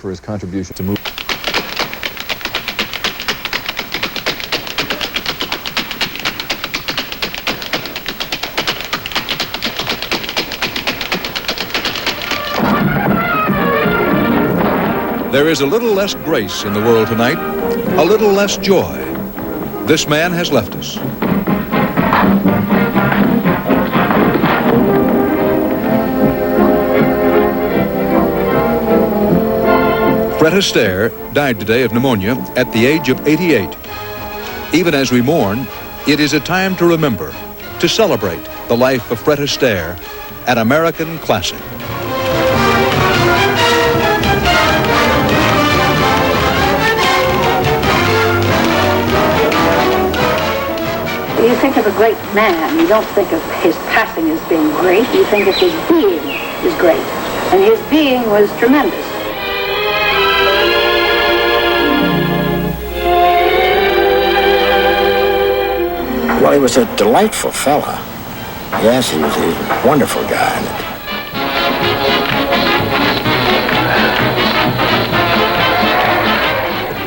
for his contribution to movie. There is a little less grace in the world tonight, a little less joy. This man has left us. Fred Astaire died today of pneumonia at the age of 88. Even as we mourn, it is a time to remember, to celebrate the life of Fred Astaire, an American classic. You think of a great man, you don't think of his passing as being great, you think of his being is great. And his being was tremendous. Well, he was a delightful fella. Yes, he was a wonderful guy.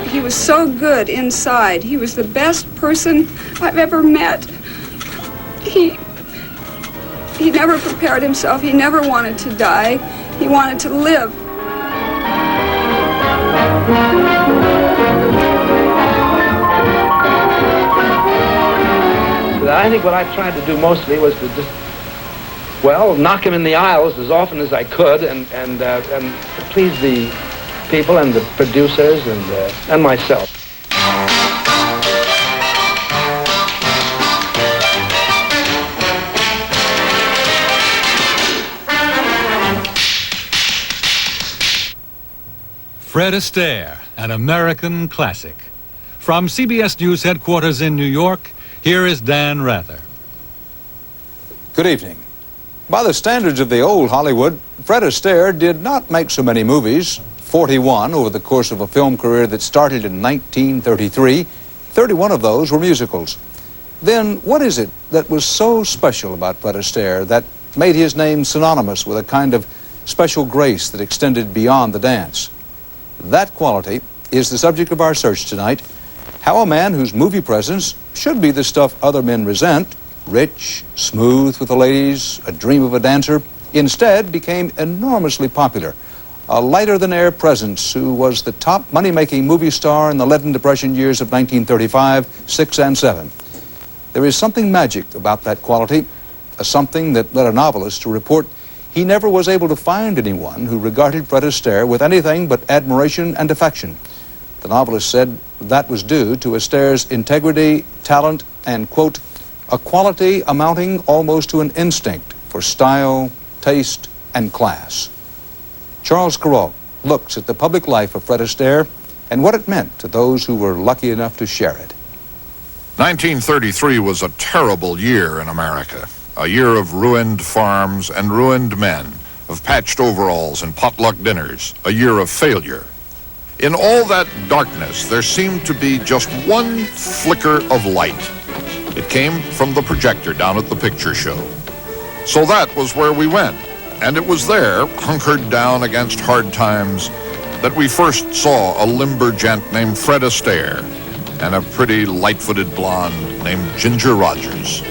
He was so good inside. He was the best person I've ever met. He never prepared himself. He never wanted to die. He wanted to live. I think what I tried to do mostly was to just, well, knock him in the aisles as often as I could and please the people and the producers and myself. Fred Astaire, an American classic. From CBS News headquarters in New York, here is Dan Rather. Good evening. By the standards of the old Hollywood, Fred Astaire did not make so many movies, 41 over the course of a film career that started in 1933. 31 of those were musicals. Then what is it that was so special about Fred Astaire that made his name synonymous with a kind of special grace that extended beyond the dance? That quality is the subject of our search tonight. How a man whose movie presence should be the stuff other men resent, rich, smooth with the ladies, a dream of a dancer, instead became enormously popular. A lighter-than-air presence who was the top money-making movie star in the leaden depression years of 1935, 6, and 7. There is something magic about that quality, a something that led a novelist to report he never was able to find anyone who regarded Fred Astaire with anything but admiration and affection. The novelist said that was due to Astaire's integrity, talent, and, quote, a quality amounting almost to an instinct for style, taste, and class. Charles Carrault looks at the public life of Fred Astaire and what it meant to those who were lucky enough to share it. 1933 was a terrible year in America. A year of ruined farms and ruined men, of patched overalls and potluck dinners. A year of failure. In all that darkness, there seemed to be just one flicker of light. It came from the projector down at the picture show. So that was where we went. And it was there, hunkered down against hard times, that we first saw a limber gent named Fred Astaire and a pretty light-footed blonde named Ginger Rogers.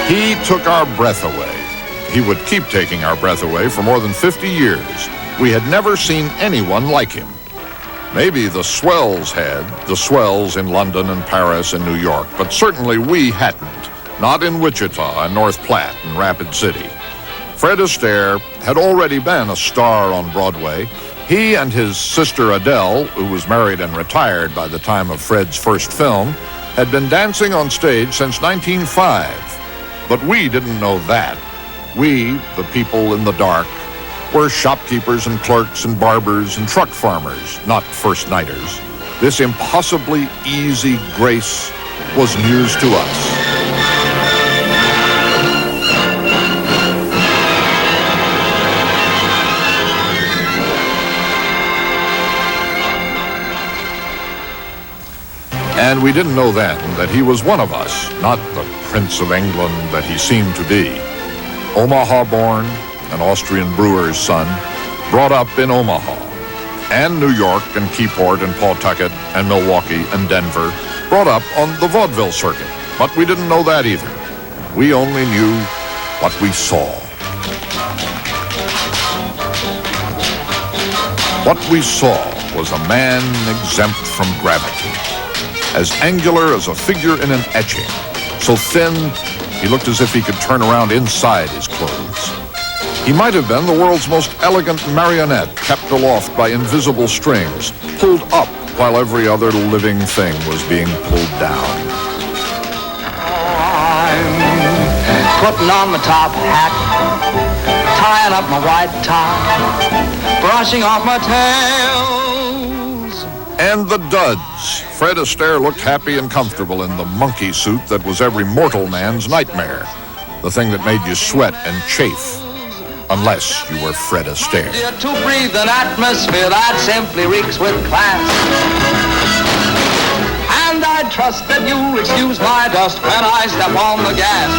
He took our breath away. He would keep taking our breath away for more than 50 years. We had never seen anyone like him. Maybe the swells had, the swells in London and Paris and New York, but certainly we hadn't, not in Wichita and North Platte and Rapid City. Fred Astaire had already been a star on Broadway. He and his sister Adele, who was married and retired by the time of Fred's first film, had been dancing on stage since 1905. But we didn't know that. We, the people in the dark, were shopkeepers and clerks and barbers and truck farmers, not first-nighters. This impossibly easy grace was news to us. And we didn't know then that he was one of us, not the Prince of England that he seemed to be. Omaha-born, an Austrian brewer's son, brought up in Omaha. And New York and Keyport and Pawtucket and Milwaukee and Denver, brought up on the vaudeville circuit. But we didn't know that either. We only knew what we saw. What we saw was a man exempt from gravity, as angular as a figure in an etching, so thin he looked as if he could turn around inside his clothes. He might have been the world's most elegant marionette kept aloft by invisible strings, pulled up while every other living thing was being pulled down. I'm putting on my top hat, tying up my white tie, brushing off my tails. And the duds. Fred Astaire looked happy and comfortable in the monkey suit that was every mortal man's nightmare, the thing that made you sweat and chafe. Unless you were Fred Astaire. To breathe an atmosphere that simply reeks with class. And I trust that you'll excuse my dust when I step on the gas.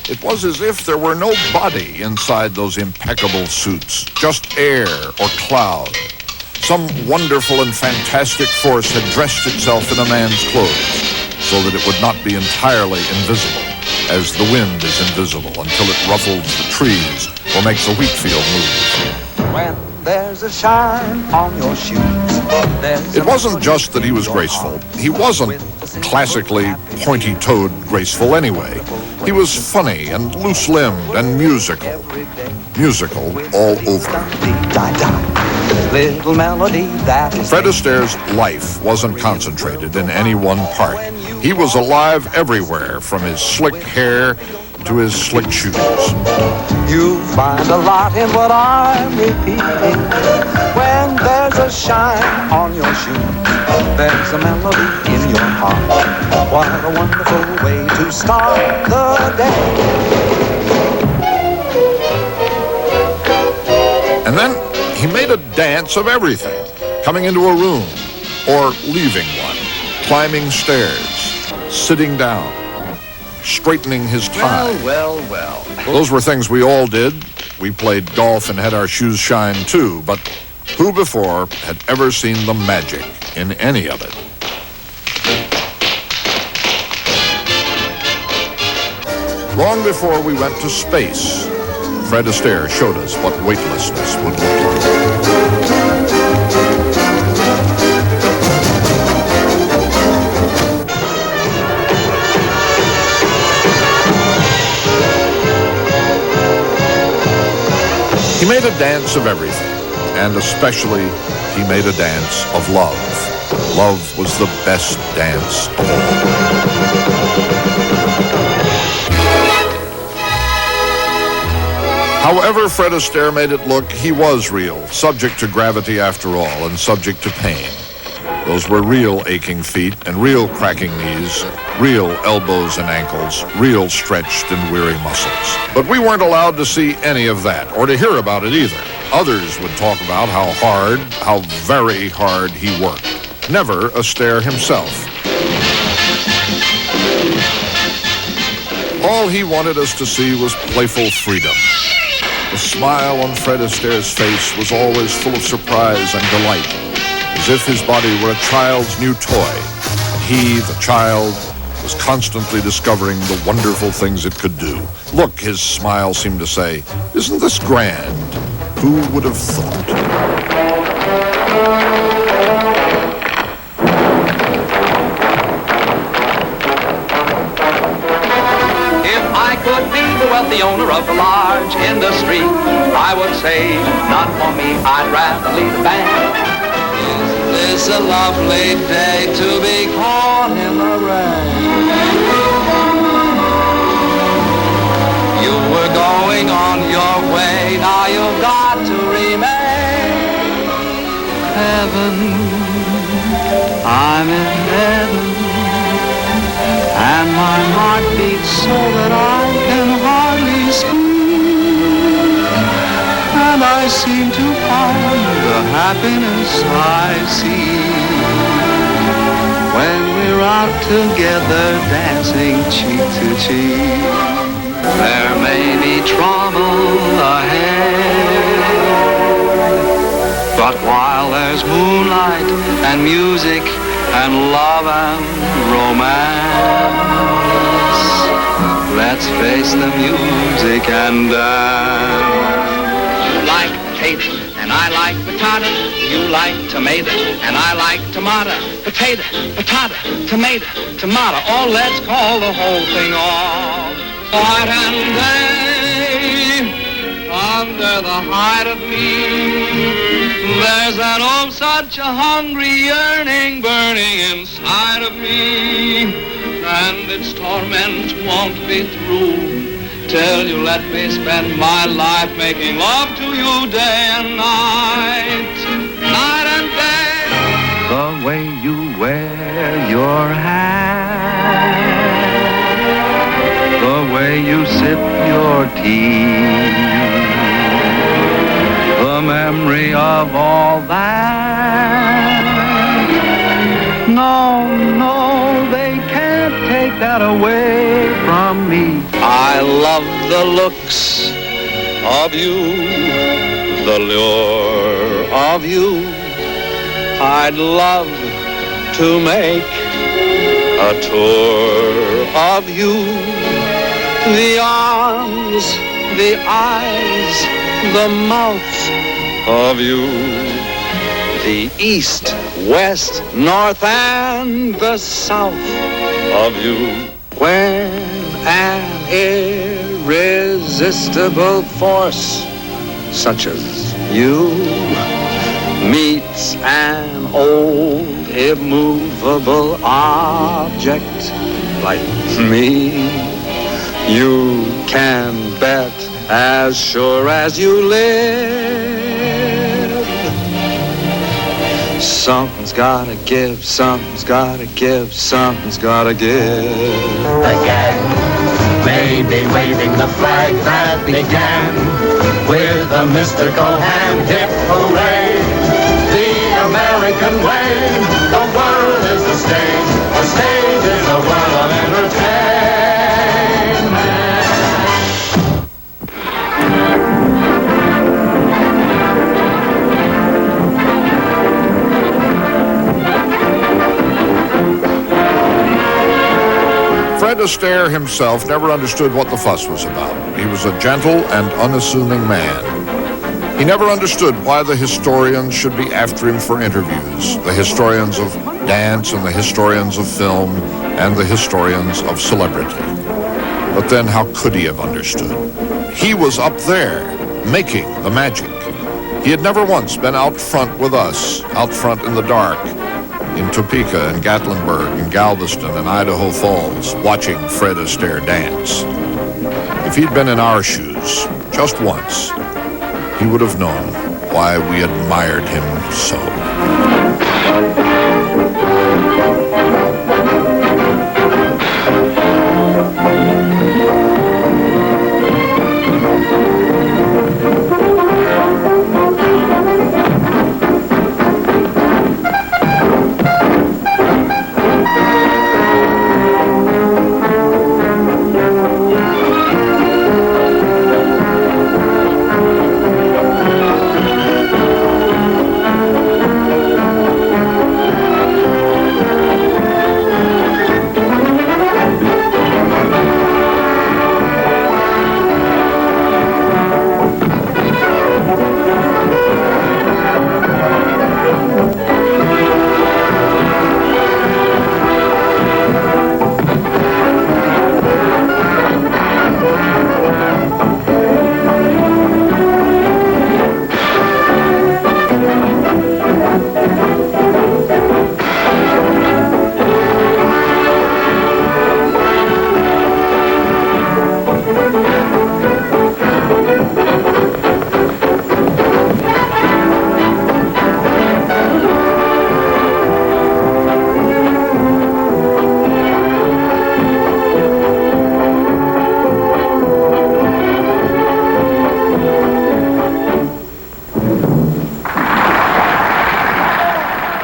It was as if there were no body inside those impeccable suits, just air or cloud. Some wonderful and fantastic force had dressed itself in a man's clothes so that it would not be entirely invisible, as the wind is invisible until it ruffles the trees or makes a wheat field move. When there's a shine on your shoes, it wasn't just that he was graceful. He wasn't classically pointy-toed graceful anyway. He was funny and loose-limbed and musical. Musical all over. Little melody that is Fred Astaire's life wasn't concentrated in any one part. He was alive everywhere, from his slick hair to his slick shoes. You find a lot in what I'm repeating. When there's a shine on your shoes, there's a melody in your heart. What a wonderful way to start the day. And then he made a dance of everything, coming into a room or leaving one, climbing stairs, sitting down, straightening his tie. Well. Those were things we all did. We played golf and had our shoes shine too, but who before had ever seen the magic in any of it? Long before we went to space, Fred Astaire showed us what weightlessness would look like. He made a dance of everything, and especially he made a dance of love. Love was the best dance of all. However Fred Astaire made it look, he was real, subject to gravity after all, and subject to pain. Those were real aching feet and real cracking knees, real elbows and ankles, real stretched and weary muscles. But we weren't allowed to see any of that, or to hear about it either. Others would talk about how very hard he worked. Never Astaire himself. All he wanted us to see was playful freedom. The smile on Fred Astaire's face was always full of surprise and delight, as if his body were a child's new toy, and he, the child, was constantly discovering the wonderful things it could do. Look, his smile seemed to say, isn't this grand? Who would have thought? Could be the wealthy owner of a large industry, I would say, not for me, I'd rather lead a band. Is this a lovely day to be caught in the rain? You were going on your way, now you've got to remain. Heaven, I'm in heaven, and my heart beats so that I can hardly speak. and I seem to find the happiness I see when we're out together dancing cheek to cheek. There may be trouble ahead, but while there's moonlight and music and love and romance, let's face the music and dance. You like potato and I like potato. You like tomato and I like tomato. Potato, potato, tomato, tomato. Oh, let's call the whole thing off. Night and day, under the height of me, there's an oh such a hungry yearning burning inside of me, and its torment won't be through till you let me spend my life making love to you day and night, night and day. The way you wear your hat, the way you sip your tea, the memory of all that. No, no, they can't take that away from me. I love the looks of you, the lure of you. I'd love to make a tour of you. The arms, the eyes, the mouth of you. The east, west, north, and the south of you. When an irresistible force such as you meets an old immovable object like me, you can bet as sure as you live, something's gotta give, something's gotta give, something's gotta give. Again, maybe waving the flag that began with a mystical hand, hip hooray, the American way. The world is the stage is a world of entertainment. Fred Astaire himself never understood what the fuss was about. He was a gentle and unassuming man. He never understood why the historians should be after him for interviews, the historians of dance and the historians of film and the historians of celebrity. But then how could he have understood? He was up there, making the magic. He had never once been out front with us, out front in the dark, in Topeka and Gatlinburg and Galveston and Idaho Falls, watching Fred Astaire dance. If he'd been in our shoes, just once, he would have known why we admired him so.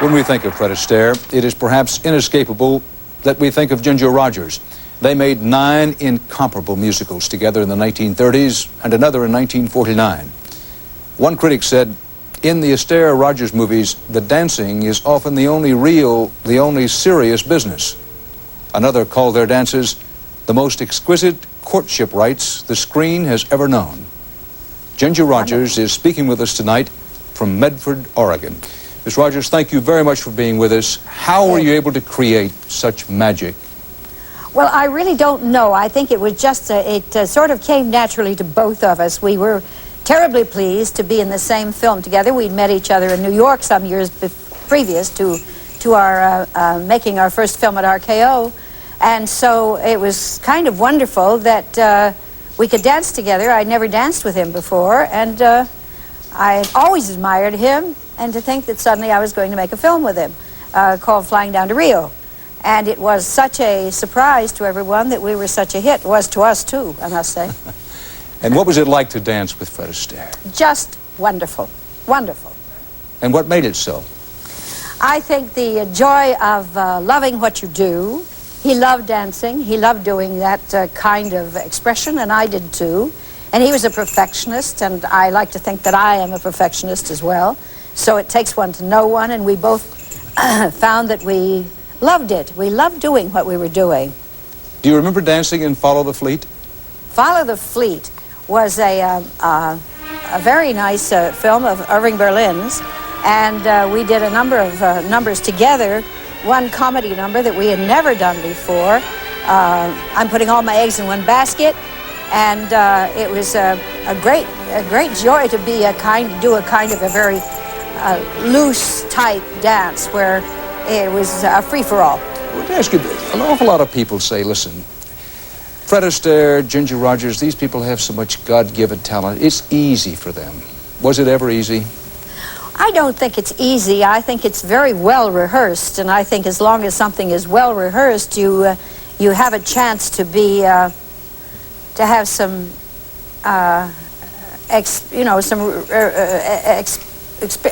When we think of Fred Astaire, it is perhaps inescapable that we think of Ginger Rogers. They made 9 incomparable musicals together in the 1930s and another in 1949. One critic said, in the Astaire-Rogers movies, the dancing is often the only real, the only serious business. Another called their dances the most exquisite courtship rites the screen has ever known. Ginger Rogers is speaking with us tonight from Medford, Oregon. Miss Rogers, thank you very much for being with us. How were you able to create such magic? Well, I really don't know. I think it was just, it sort of came naturally to both of us. We were terribly pleased to be in the same film together. We'd met each other in New York some years previous to our making our first film at RKO. And so it was kind of wonderful that we could dance together. I'd never danced with him before, and I always admired him, and to think that suddenly I was going to make a film with him called Flying Down to Rio. And it was such a surprise to everyone that we were such a hit. It was to us, too, I must say. And what was it like to dance with Fred Astaire? Just wonderful. Wonderful. And what made it so? I think the joy of loving what you do. He loved dancing. He loved doing that kind of expression, and I did, too. And he was a perfectionist, and I like to think that I am a perfectionist as well. So it takes one to know one, and we both found that we loved it. We loved doing what we were doing. Do you remember dancing in Follow the Fleet? Follow the Fleet was a very nice film of Irving Berlin's, and we did a number of numbers together. One comedy number that we had never done before. I'm putting all my eggs in one basket, and it was a great joy to be do a kind of a very loose type dance where it was a free-for-all. I want to ask you, an awful lot of people say, listen, Fred Astaire, Ginger Rogers, these people have so much God-given talent. It's easy for them. Was it ever easy? I don't think it's easy. I think it's very well rehearsed, and I think as long as something is well rehearsed, you have a chance to be to have some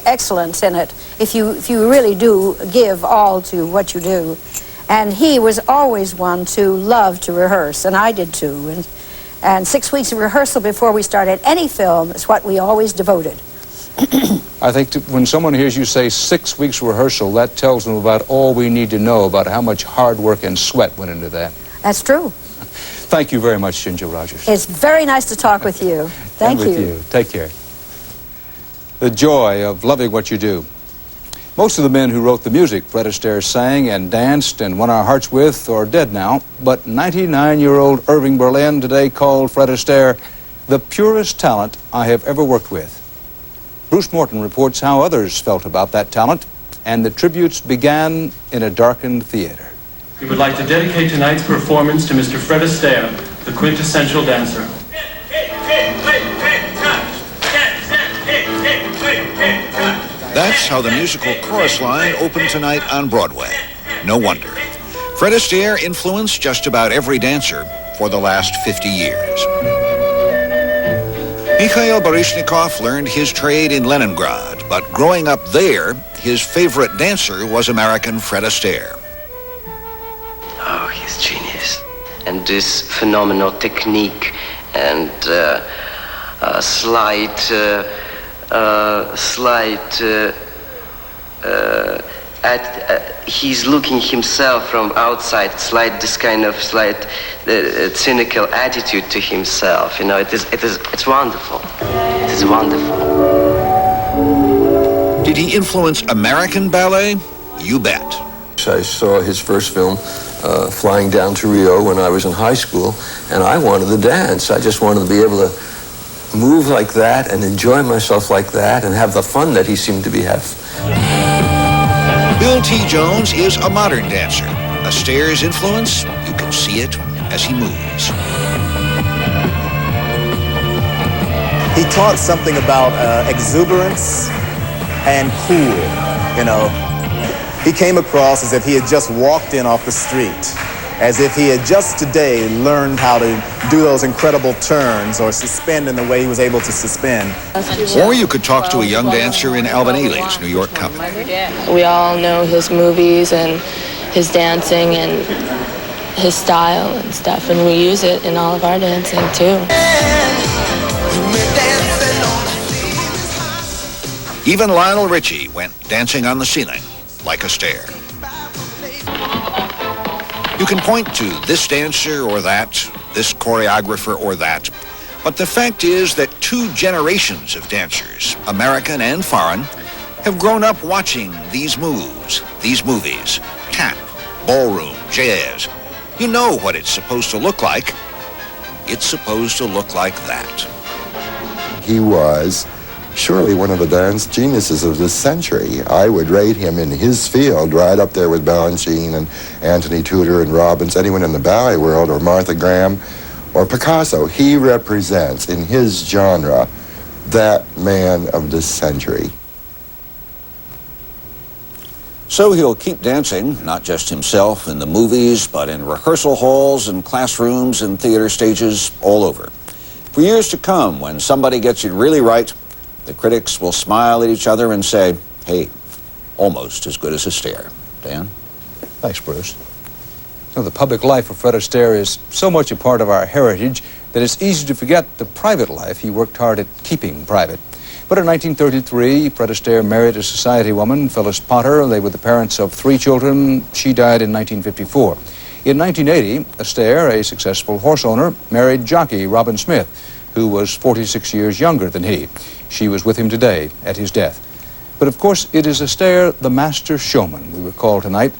excellence in it if you really do give all to what you do. And he was always one to love to rehearse, and I did too. And 6 weeks of rehearsal before we started any film is what we always devoted. I think when someone hears you say 6 weeks rehearsal, that tells them about all we need to know about how much hard work and sweat went into that. That's true. Thank you very much, Ginger Rogers. It's very nice to talk with you. Thank you. And with you. Take care. The joy of loving what you do. Most of the men who wrote the music Fred Astaire sang and danced and won our hearts with are dead now, but 99-year-old Irving Berlin today called Fred Astaire the purest talent I have ever worked with. Bruce Morton reports how others felt about that talent, and the tributes began in a darkened theater. We would like to dedicate tonight's performance to Mr. Fred Astaire, the quintessential dancer. That's how the musical chorus line opened tonight on Broadway. No wonder. Fred Astaire influenced just about every dancer for the last 50 years. Mikhail Baryshnikov learned his trade in Leningrad, but growing up there, his favorite dancer was American Fred Astaire. Oh, he's genius. And this phenomenal technique and he's looking himself from outside, this kind of slight cynical attitude to himself. You know, it's wonderful. It is wonderful. Did he influence American ballet? You bet. I saw his first film, Flying Down to Rio, when I was in high school, and I wanted to dance. I just wanted to be able to move like that and enjoy myself like that and have the fun that he seemed to be having. Bill T. Jones is a modern dancer. Astaire's influence, you can see it as he moves. He taught something about exuberance and cool, you know. He came across as if he had just walked in off the street. as if he had just today learned how to do those incredible turns or suspend in the way he was able to suspend. Or you could talk to a young dancer in Alvin Ailey's New York company. We all know his movies and his dancing and his style and stuff, and we use it in all of our dancing too. Even Lionel Richie went dancing on the ceiling like Astaire. You can point to this dancer or that, this choreographer or that, but the fact is that 2 generations of dancers, American and foreign, have grown up watching these moves, these movies, tap, ballroom, jazz. You know what it's supposed to look like. It's supposed to look like that. He was surely one of the dance geniuses of this century. I would rate him in his field right up there with Balanchine and Anthony Tudor and Robbins, anyone in the ballet world, or Martha Graham or Picasso. He represents, in his genre, that man of this century. So he'll keep dancing, not just himself in the movies, but in rehearsal halls and classrooms and theater stages all over. For years to come, when somebody gets it really right, the critics will smile at each other and say, hey, almost as good as Astaire. Dan? Thanks, Bruce. You know, the public life of Fred Astaire is so much a part of our heritage that it's easy to forget the private life he worked hard at keeping private. But in 1933, Fred Astaire married a society woman, Phyllis Potter. They were the parents of 3 children. She died in 1954. In 1980, Astaire, a successful horse owner, married jockey Robin Smith, who was 46 years younger than he. She was with him today at his death. But of course, it is Astaire, the master showman, we recall tonight.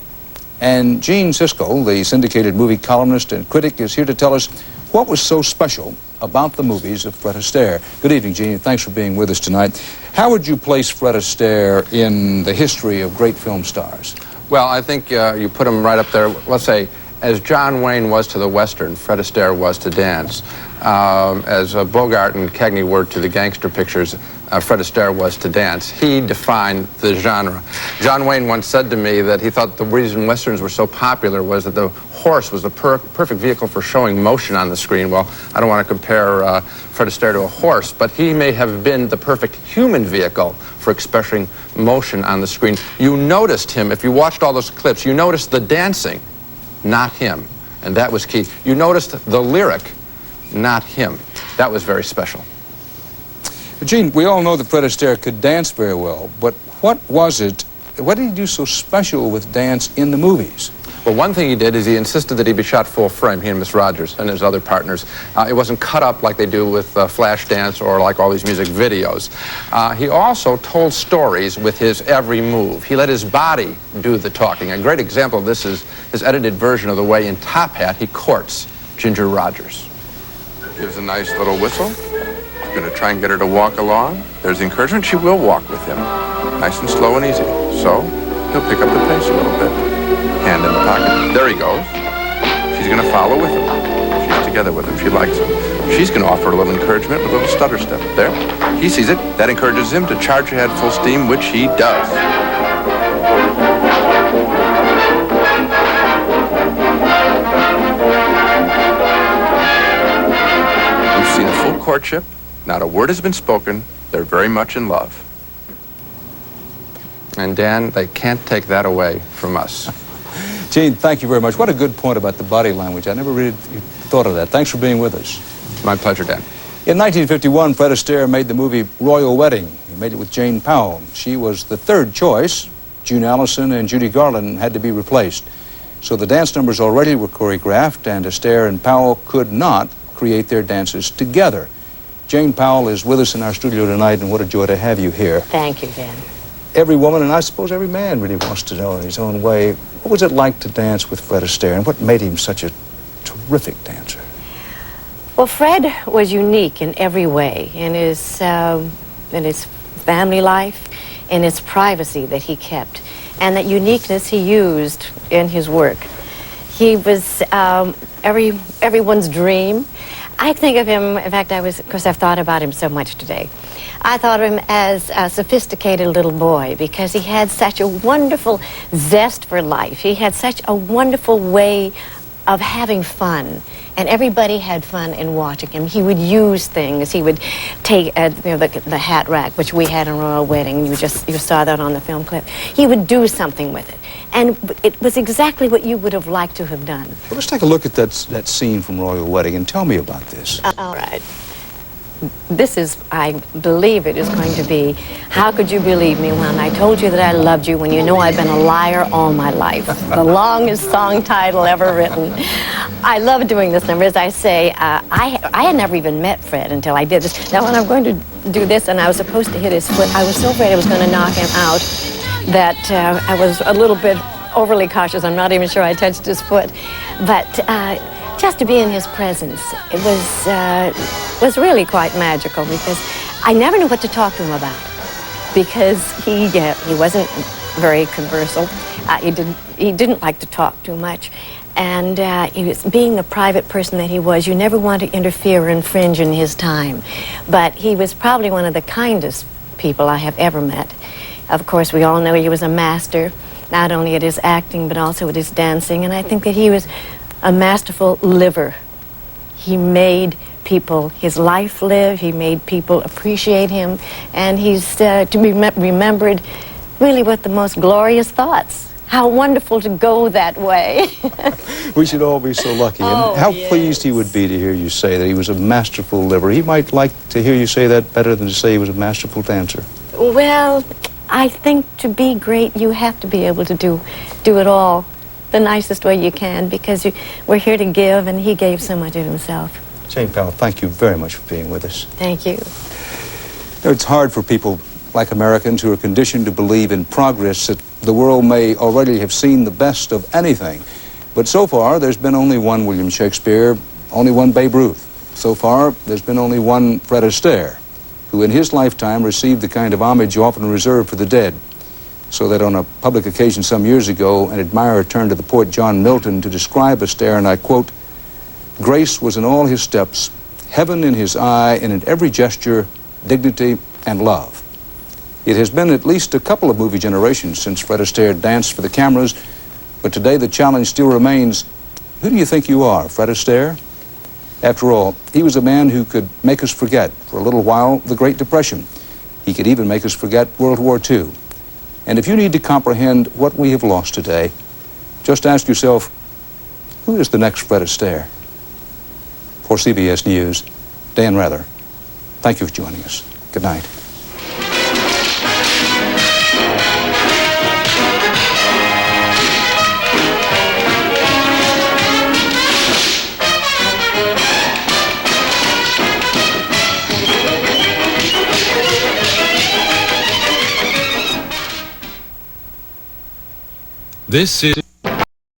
And Gene Siskel, the syndicated movie columnist and critic, is here to tell us what was so special about the movies of Fred Astaire. Good evening, Gene. Thanks for being with us tonight. How would you place Fred Astaire in the history of great film stars? Well, I think you put him right up there, let's say, as John Wayne was to the Western, Fred Astaire was to dance. As Bogart and Cagney were to the gangster pictures, Fred Astaire was to dance. He defined the genre. John Wayne once said to me that he thought the reason Westerns were so popular was that the horse was the perfect vehicle for showing motion on the screen. Well, I don't want to compare Fred Astaire to a horse, but he may have been the perfect human vehicle for expressing motion on the screen. You noticed him, if you watched all those clips, you noticed the dancing, not him. And that was key. You noticed the lyric, not him. That was very special. Gene, we all know that Fred Astaire could dance very well, but what did he do so special with dance in the movies? Well, one thing he did is he insisted that he be shot full frame, he and Miss Rogers and his other partners. It wasn't cut up like they do with Flash Dance or like all these music videos. He also told stories with his every move. He let his body do the talking. A great example of this is his edited version of the way in Top Hat he courts Ginger Rogers. Gives a nice little whistle. He's going to try and get her to walk along. There's the encouragement. She will walk with him. Nice and slow and easy. So he'll pick up the pace a little bit. Hand in the pocket. There he goes. She's going to follow with him. She's together with him. She likes him. She's going to offer a little encouragement with a little stutter step. There. He sees it. That encourages him to charge ahead full steam, which he does. We've seen a full courtship. Not a word has been spoken. They're very much in love. And Dan, they can't take that away from us. Gene, thank you very much. What a good point about the body language. I never really thought of that. Thanks for being with us. My pleasure, Dan. In 1951, Fred Astaire made the movie Royal Wedding. He made it with Jane Powell. She was the third choice. June Allison and Judy Garland had to be replaced. So the dance numbers already were choreographed, and Astaire and Powell could not create their dances together. Jane Powell is with us in our studio tonight, and what a joy to have you here. Thank you, Dan. Every woman, and I suppose every man, really wants to know in his own way, what was it like to dance with Fred Astaire, and what made him such a terrific dancer? Well, Fred was unique in every way, in his family life, in his privacy that he kept, and that uniqueness he used in his work. He was everyone's dream. I think of him, in fact, because I've thought about him so much today. I thought of him as a sophisticated little boy because he had such a wonderful zest for life. He had such a wonderful way of having fun. And everybody had fun in watching him. He would use things. He would take the hat rack, which we had in Royal Wedding. You saw that on the film clip. He would do something with it. And it was exactly what you would have liked to have done. Well, let's take a look at that scene from Royal Wedding and tell me about this. All right. This is, I believe it is going to be, how could you believe me when I told you that I loved you when you know I've been a liar all my life? The longest song title ever written. I love doing this number. As I say, I had never even met Fred until I did this. Now when I'm going to do this and I was supposed to hit his foot, I was so afraid I was going to knock him out that I was a little bit overly cautious. I'm not even sure I touched his foot. But just to be in his presence, it was really quite magical because I never knew what to talk to him about because he wasn't very conversal. He didn't like to talk too much. And he was, being the private person that he was, you never want to interfere or infringe in his time. But he was probably one of the kindest people I have ever met. Of course, we all know he was a master, not only at his acting, but also at his dancing. And I think that he was a masterful liver. He made people, his life live, he made people appreciate him, and he's to be remembered really with the most glorious thoughts. How wonderful to go that way. We should all be so lucky. And how pleased he would be to hear you say that he was a masterful liver. He might like to hear you say that better than to say he was a masterful dancer. Well, I think to be great, you have to be able to do it all the nicest way you can, because we're here to give, and he gave so much of himself. Jane Powell, thank you very much for being with us. Thank you. You know, it's hard for people like Americans who are conditioned to believe in progress that the world may already have seen the best of anything. But so far, there's been only one William Shakespeare, only one Babe Ruth. So far, there's been only one Fred Astaire, who in his lifetime received the kind of homage often reserved for the dead. So that on a public occasion some years ago, an admirer turned to the poet John Milton to describe Astaire, and I quote, "Grace was in all his steps, heaven in his eye, and in every gesture, dignity and love." It has been at least a couple of movie generations since Fred Astaire danced for the cameras, but today the challenge still remains, who do you think you are, Fred Astaire? After all, he was a man who could make us forget, for a little while, the Great Depression. He could even make us forget World War II. And if you need to comprehend what we have lost today, just ask yourself, who is the next Fred Astaire? For CBS News, Dan Rather. Thank you for joining us. Good night. This is